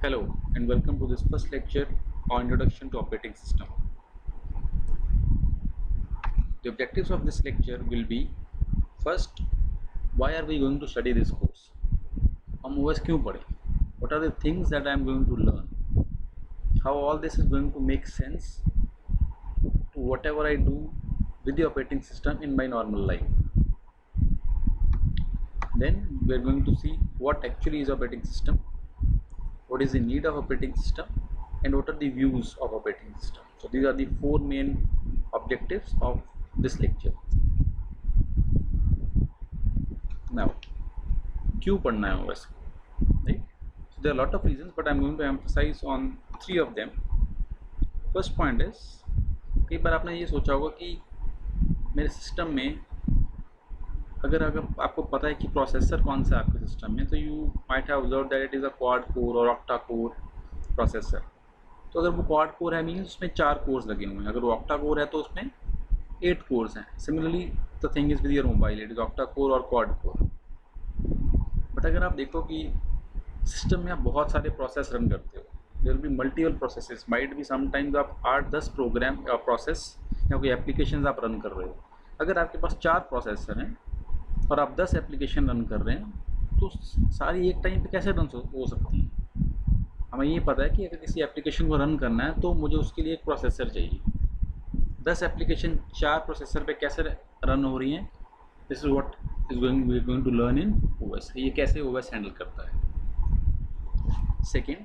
Hello and welcome to this first lecture on Introduction to Operating System. The objectives of this lecture will be: first, why are we going to study this course? हम OS क्यों पढ़ें? What are the things that I am going to learn? How all this is going to make sense to whatever I do with the operating system in my normal life. Then we are going to see what actually is operating system, what is the need of operating system, and what are the views of operating system. So these are the four main objectives of this lecture. Now, क्यों पढ़ना है OS को, right? So there are a lot of reasons, but I'm going to emphasize on three of them. First point is, कई बार आपने ये सोचा होगा कि मेरे सिस्टम में अगर आपको पता है कि प्रोसेसर कौन सा है आपके सिस्टम में, तो you might have observe that it is a quad core और ऑक्टा कोर प्रोसेसर. तो अगर वो क्वाड कोर है मीन्स उसमें 4 कोर्स लगे हुए हैं. अगर वो ऑक्टा कोर है तो उसमें 8 कोर्स हैं. Similarly the thing is with your mobile, it is octa core और क्वाड कोर. बट अगर आप देखो कि सिस्टम में आप बहुत सारे प्रोसेस रन करते हो, there will be multiple processes, might be sometimes आप 8-10 प्रोग्राम या प्रोसेस या कोई एप्लीकेशन आप रन कर रहे हो. अगर आपके पास 4 प्रोसेसर हैं और आप 10 एप्लीकेशन रन कर रहे हैं तो सारी एक टाइम पे कैसे रन हो सकती हैं? हमें ये पता है कि अगर किसी एप्लीकेशन को रन करना है तो मुझे उसके लिए एक प्रोसेसर चाहिए. 10 एप्लीकेशन 4 प्रोसेसर पे कैसे रन हो रही हैं? This is what is going to learn in OS. ये कैसे OS हैंडल करता है. सेकेंड,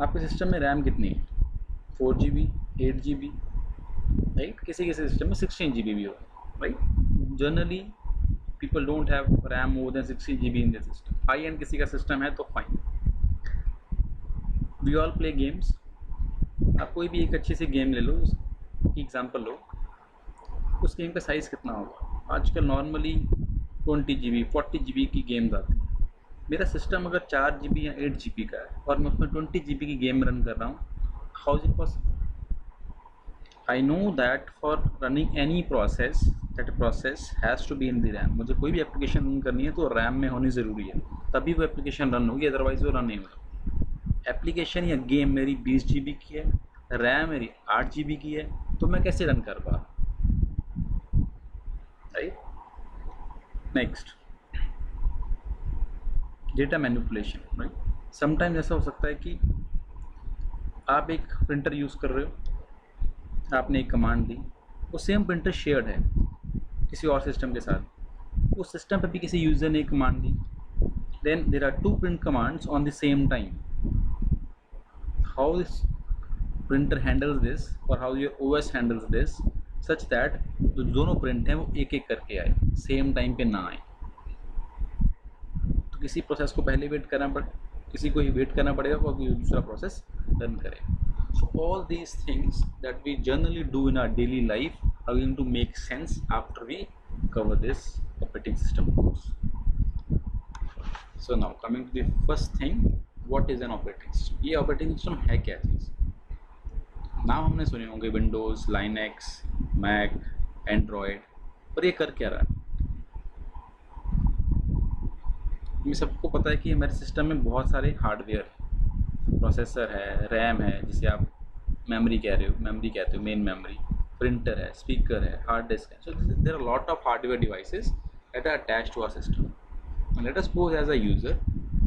आपके सिस्टम में रैम कितनी है? 4 GB, 8 GB, राइट? किसी सिस्टम में 16 GB भी होगा, right? Generally people don't have RAM more than 16 GB in their system. High end किसी का सिस्टम है तो fine. We all play games. आप कोई भी एक अच्छी सी गेम ले लो, उसकी एग्जांपल लो, उस गेम का साइज़ कितना होगा? आजकल नॉर्मली 20 GB, 40 GB की गेम्स आती हैं. मेरा सिस्टम अगर 4 GB या 8 GB का है और मैं उसमें 20 GB की गेम रन कर रहा हूँ, how is it possible? I know that for running any process, that process has to be in the RAM. मुझे कोई भी एप्लीकेशन रन करनी है तो रैम में होनी ज़रूरी है, तभी वो एप्लीकेशन रन होगी, अदरवाइज वो रन नहीं होगा. एप्लीकेशन या गेम मेरी 20 GB की है, रैम मेरी 8 GB की है, तो मैं कैसे रन कर पा? Right. Next, data manipulation. Right. Sometimes ऐसा हो सकता है कि आप एक प्रिंटर यूज़ कर रहे हो, आपने एक कमांड दी, वो सेम प्रिंटर शेयर्ड है किसी और सिस्टम के साथ, उस सिस्टम पर भी किसी यूज़र ने एक कमांड दी, then there are 2 print commands on the same time. How this printer handles this और how your OS handles this such that जो दोनों प्रिंट हैं वो एक एक करके आए, सेम टाइम पे ना आए. तो किसी प्रोसेस को पहले वेट करना किसी को ही वेट करना पड़ेगा क्योंकि दूसरा प्रोसेस रन करे. So all these things that we generally do in our daily life are going to make sense after we cover this operating system course. So now coming to the first thing, what is an operating system? ये operating system है क्या चीज़? नाम हमने सुने होंगे Windows, Linux, Mac, Android, और ये कर क्या रहा है? हमें सबको पता है कि हमारे सिस्टम में बहुत सारे हार्डवेयर हैं, प्रोसेसर है, रैम है, जिसे आप मेमोरी कहते हो, मेन मेमोरी, प्रिंटर है, स्पीकर है, हार्ड डिस्क है. So there are lot of hardware devices that are attached to our system. Let us suppose as a user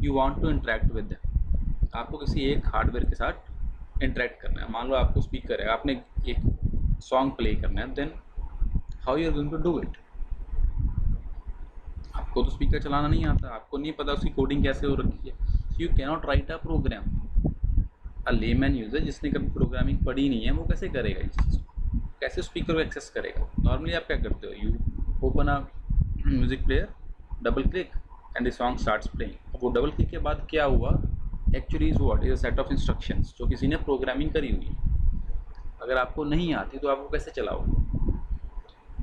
you want to interact with them. आपको किसी एक hardware के साथ interact करना है. मान लो आपको स्पीकर है, आपने एक सॉन्ग प्ले करना है, then how you are going to do it? आपको तो स्पीकर चलाना नहीं आता, आपको नहीं पता उसकी कोडिंग कैसे हो रखी है. You cannot write a program. A layman user जिसने कभी प्रोग्रामिंग पढ़ी नहीं है वो कैसे करेगा इस चीज़ को? कैसे स्पीकर को एक्सेस करेगा? नॉर्मली आप क्या करते हो? You open a music player, double click and the song starts playing. अब वो डबल क्लिक के बाद क्या हुआ? Actually is what is a set of instructions जो किसी ने प्रोग्रामिंग करी हुई है. अगर आपको नहीं आती तो आप वो कैसे चलाओगे?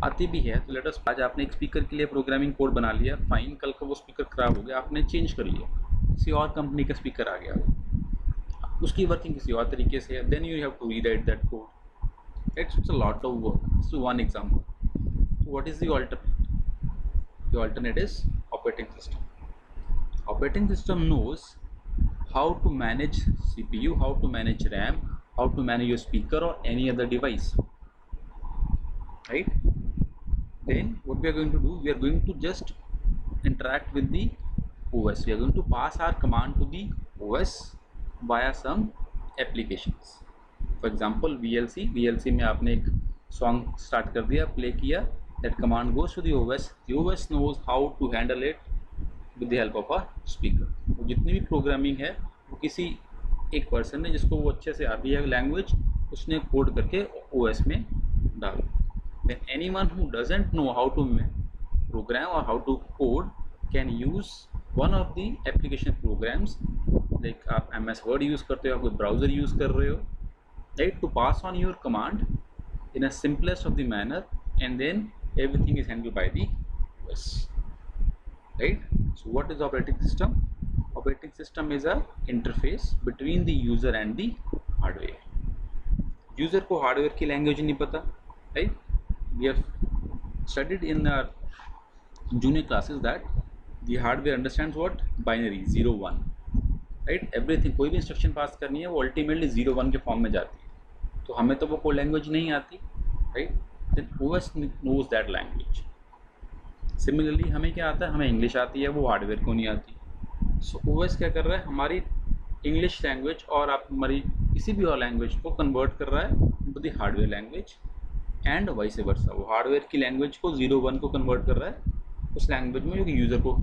आती भी है तो लेट अस, आज आपने एक स्पीकर के लिए प्रोग्रामिंग कोड बना लिया, फाइन. कल को वो स्पीकर ख़राब हो गया, आपने चेंज कर लिया, किसी और कंपनी का स्पीकर आ गया, उसकी वर्किंग किसी और तरीके से है, then you have to rewrite that code. It's a lot of work. This is one example. What is the alternate? The alternate is operating system. Operating system knows how to manage CPU, how to manage RAM, how to manage your speaker or any other device, right? Then what we are going to do, we are going to just interact with the OS. We are going to pass our command to the OS via some applications. For example, VLC में आपने एक song start कर दिया, play किया, that command goes to the OS. The OS knows how to handle it with the help of a speaker. तो जितनी भी programming है वो किसी एक पर्सन ने जिसको वो अच्छे से आती है लैंग्वेज, उसने कोड करके OS में डाला. Then anyone who doesn't know how to program or how to code can use one of the application programs, like आप MS Word use करते हो, कोई browser use कर रहे हो, right, to pass on your command in a simplest of the manner, and then everything is handled by the OS, right? So what is operating system? Operating system is a interface between the user and the hardware. User को hardware की language नहीं पता, right? We have studied in our junior classes that the hardware understands what? Binary 0 1, right? Everything, कोई भी instruction पास करनी है वो ultimately 0 1 के फॉर्म में जाती है, तो हमें तो वो कोई लैंग्वेज नहीं आती, right? Then OS knows that language. Similarly हमें क्या आता है, हमें इंग्लिश आती है, वो हार्डवेयर को नहीं आती. सो OS क्या कर रहा है, हमारी इंग्लिश लैंग्वेज और आप हमारी किसी भी और लैंग्वेज को कन्वर्ट कर रहा है into the hardware language, and vice versa. वो हार्डवेयर की लैंग्वेज को 0 1 को कन्वर्ट कर रहा है उस लैंग्वेज में जो कि यूज़र को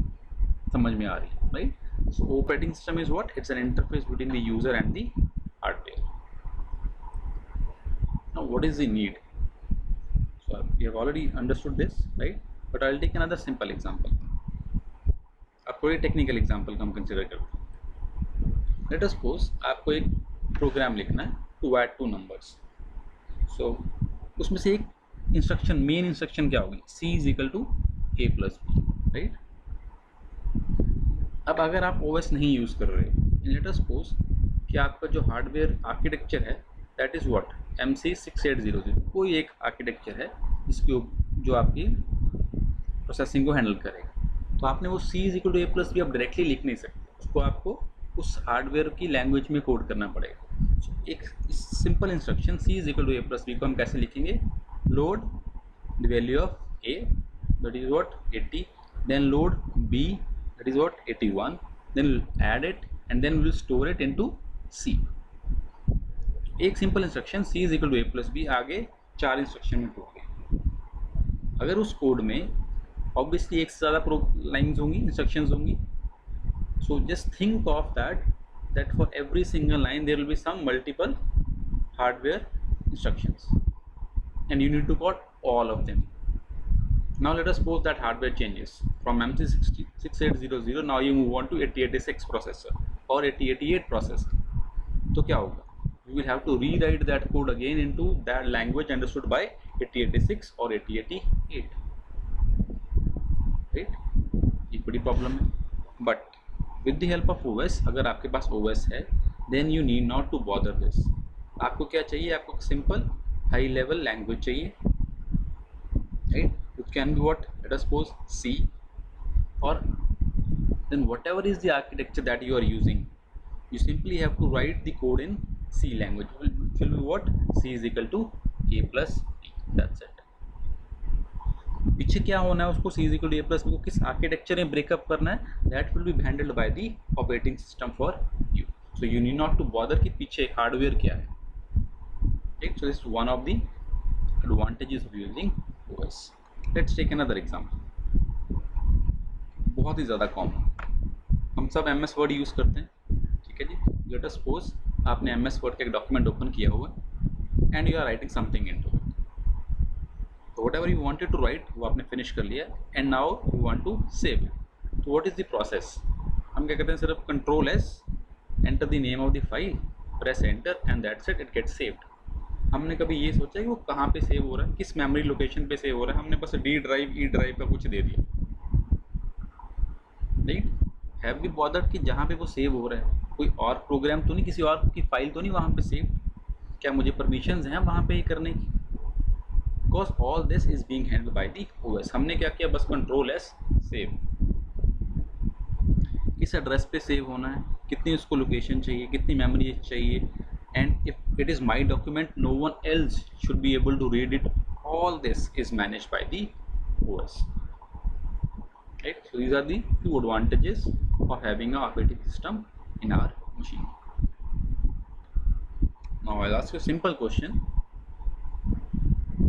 समझ में आ रही है, right? So operating system is what? It's an interface between the user and the hardware. Now what is the need? So we have already understood this, right? But I will take another simple example. अब कोई technical example हम consider करते हैं. Late us suppose आपको एक programme लिखना है to add 2 numbers. सो उसमें से एक इंस्ट्रक्शन, मेन इंस्ट्रक्शन क्या होगी? C is equal to A plus B, right? अब अगर आप OS नहीं यूज़ कर रहे हो, लेट अस सपोज कि आपका जो हार्डवेयर आर्किटेक्चर है दैट इज़ व्हाट? MC6800. कोई एक आर्किटेक्चर है जिसके जो आपकी प्रोसेसिंग को हैंडल करेगा. तो आपने वो C is equal to A plus B आप डायरेक्टली लिख नहीं सकते, उसको आपको उस हार्डवेयर की लैंग्वेज में कोड करना पड़ेगा. एक simple instruction C is equal to A plus B को हम कैसे लिखेंगे? Load the value of A, that is what? 80, then load B, that is what? 81, then add it and then will store it into C. एक simple instruction C is equal to A plus B आगे 4 instruction में टूट गए. अगर उस code में obviously एक से ज़्यादा लाइन्स होंगी, इंस्ट्रक्शंस होंगी. So just think of that for every single line there will be some multiple hardware instructions, and you need to code all of them. Now let us suppose that hardware changes from MC6800. Now you move on to 8086 processor or 8088 processor. तो क्या होगा? You will have to rewrite that code again into that language understood by 8086 or 8088, right? ये बड़ी problem है. But with the help of OS, अगर आपके पास OS है, then you need not to bother this. आपको क्या चाहिए? आपको सिंपल हाई लेवल लैंग्वेज चाहिए, right? It can be what? Let us suppose C, और देन whatever is the architecture that you are using, you simply have to write the code in C language. Will be what? C is equal to A plus B, that's it. पीछे क्या होना है उसको? C is equal to A plus B को किस architecture में breakup करना है, that will be handled by the operating system for you. So you need not to bother कि पीछे हार्डवेयर क्या है, right? So this is one of the advantages of using OS. Let's take another example. बहुत ही ज़्यादा common, हम सब MS word use करते हैं, ठीक है जी? लेट अस सपोज आपने MS वर्ड का एक डॉक्यूमेंट ओपन किया हुआ है and you are writing something into it. तो whatever you wanted to write वो आपने फिनिश कर लिया and now you want to save it. तो व्हाट इज द प्रोसेस? हम क्या करते हैं? सिर्फ Ctrl+S, enter the name of the file, press enter and that's it, it gets saved. हमने कभी ये सोचा कि वो कहाँ पे सेव हो रहा है, किस मेमोरी लोकेशन पे सेव हो रहा है? हमने बस D ड्राइव, E ड्राइव का कुछ दे दिया, राइट? हैव वी बॉदर्ड कि जहाँ पे वो सेव हो रहा है कोई और प्रोग्राम तो नहीं, किसी और की फाइल तो नहीं वहाँ पे सेव? क्या मुझे परमिशंस हैं वहाँ पे ये करने की? Because all this is being handled by the OS. हमने क्या किया? बस Ctrl+S सेव. किस एड्रेस पे सेव होना है, कितनी उसको लोकेशन चाहिए, कितनी मेमोरी चाहिए, and if it is my document, no one else should be able to read it. All this is managed by the OS. Right? So these are the few advantages of having an operating system in our machine. Now I'll ask you a simple question.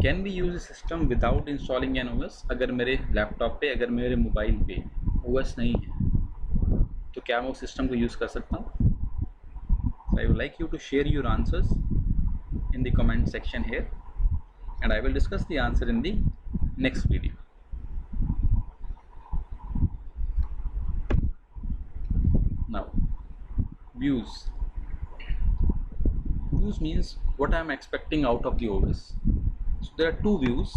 Can we use a system without installing an OS? अगर मेरे laptop पे, अगर मेरे mobile पे OS नहीं है तो क्या मैं उस सिस्टम को यूज़ कर सकता हूँ? So I would like you to share your answers in the comment section here, and I will discuss the answer in the next video. Now, views. Views means what I am expecting out of the OS. So there are two views.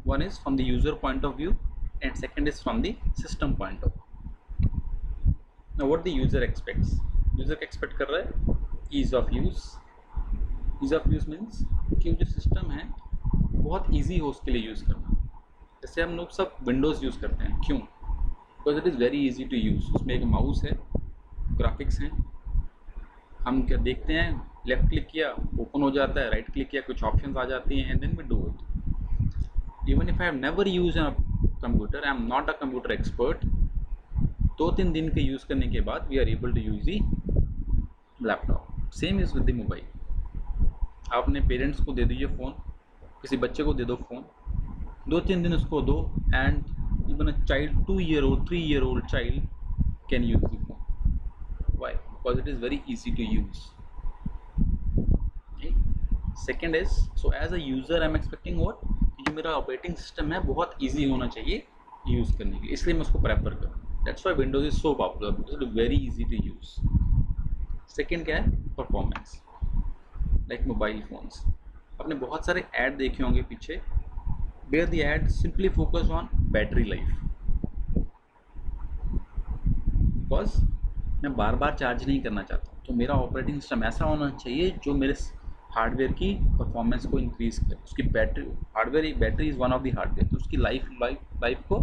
One is from the user point of view, and second is from the system point of view. Now, what the user expects? User expect कर रहा है ease of use. Ease of use means कि जो system है बहुत easy हो उसके लिए यूज़ करना. जैसे हम लोग सब विंडोज़ यूज़ करते हैं, क्यों? Because it is very easy to use. उसमें एक माउस है, ग्राफिक्स हैं, हम क्या देखते हैं, लेफ्ट क्लिक किया ओपन हो जाता है, राइट क्लिक किया कुछ ऑप्शंस आ जाती हैं, and then we do it. Even if I have never use a computer, I am not a computer expert, 2-3 दिन के यूज़ करने के बाद we are able to use the laptop. Same is with the mobile. आप अपने parents को दे दीजिए phone, किसी बच्चे को दे दो फ़ोन, 2-3 दिन उसको दो, and even a child 2-year-old 3-year-old child can use the phone. Why? Because it is very easy to use. Okay. Second is, so as a user I am expecting what? कि जो मेरा operating system है बहुत easy होना चाहिए use करने के लिए, इसलिए मैं उसको प्रेफर करूँ. That's why Windows is so popular, because it is very easy to use. Second क्या है? परफॉर्मेंस. लाइक मोबाइल फोन्स, आपने बहुत सारे ऐड देखे होंगे पीछे, where the ad simply focus on battery life. Because मैं बार बार चार्ज नहीं करना चाहता हूँ, तो मेरा ऑपरेटिंग सिस्टम ऐसा होना चाहिए जो मेरे हार्डवेयर की परफॉर्मेंस को इंक्रीज़ करे. उसकी battery, hardware, battery is one of the hardware, तो उसकी लाइफ को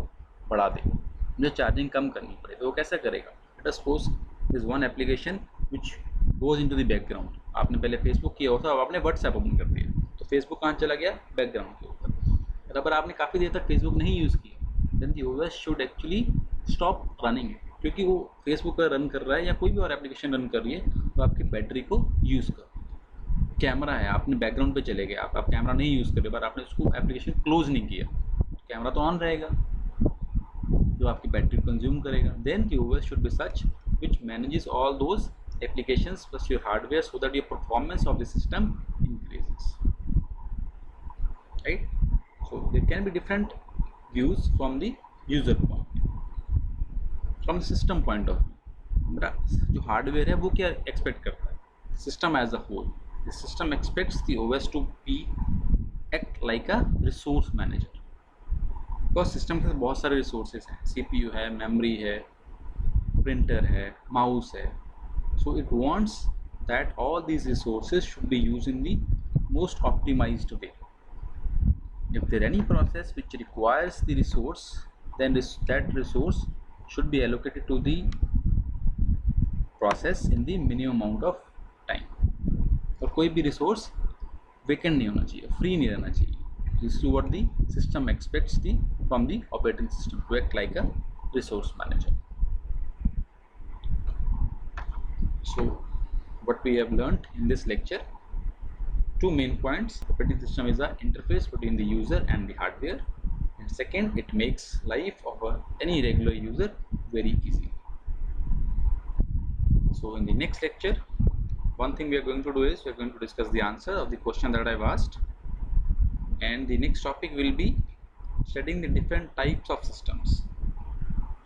बढ़ा दे. मुझे चार्जिंग कम करनी पड़े तो वो कैसे करेगा? Late us suppose this one application which goes into the background. आपने पहले फेसबुक किया होता, अब आपने व्हाट्सएप ओपन कर दिया, तो फेसबुक कहाँ चला गया? बैकग्राउंड के ऊपर. अगर आपने काफ़ी देर तक फेसबुक नहीं यूज़ किया, then the OS should actually stop running it, क्योंकि वो फेसबुक पर रन कर रहा है या कोई भी और एप्लीकेशन रन कर रही है, तो आपकी बैटरी को यूज़ कर. कैमरा है, आपने बैकग्राउंड पे चले गए, आप कैमरा नहीं यूज़ कर रहे, पर आपने उसको एप्लीकेशन क्लोज नहीं किया, कैमरा तो ऑन रहेगा, जो आपकी बैटरी कंज्यूम करेगा. Then the OS should be such which manages all those applications plus your hardware, so that your performance of the system increases. Right? So there can be different views from the user point. From the system point of view, मेरा जो hardware है वो क्या expect करता है? System as a whole, the system expects the OS to be act like a resource manager. Because system के बहुत सारे रिसोर्सेज हैं, CPU है, मेमोरी है, प्रिंटर है, माउस है. So it wants that all these resources should be used in the most optimized way. If there any process which requires the resource, then that resource should be allocated to the process in the minimum amount of time. और कोई भी resource vacant नहीं होना चाहिए, free नहीं रहना चाहिए. This is what the system expects from the operating system, to act like a resource manager. So what we have learned in this lecture, two main points: operating system is an interface between the user and the hardware, and second, it makes life of any regular user very easy. So in the next lecture, one thing we are going to do is we are going to discuss the answer of the question that I've asked, and the next topic will be studying the different types of systems.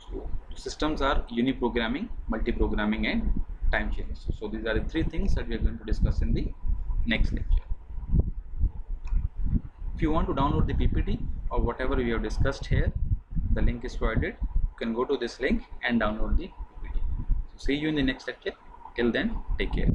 So systems are uniprogramming, multiprogramming, and time chains. So these are the three things that we are going to discuss in the next lecture. If you want to download the PPT or whatever we have discussed here, the link is provided. You can go to this link and download the PPT. So see you in the next lecture. Till then, take care.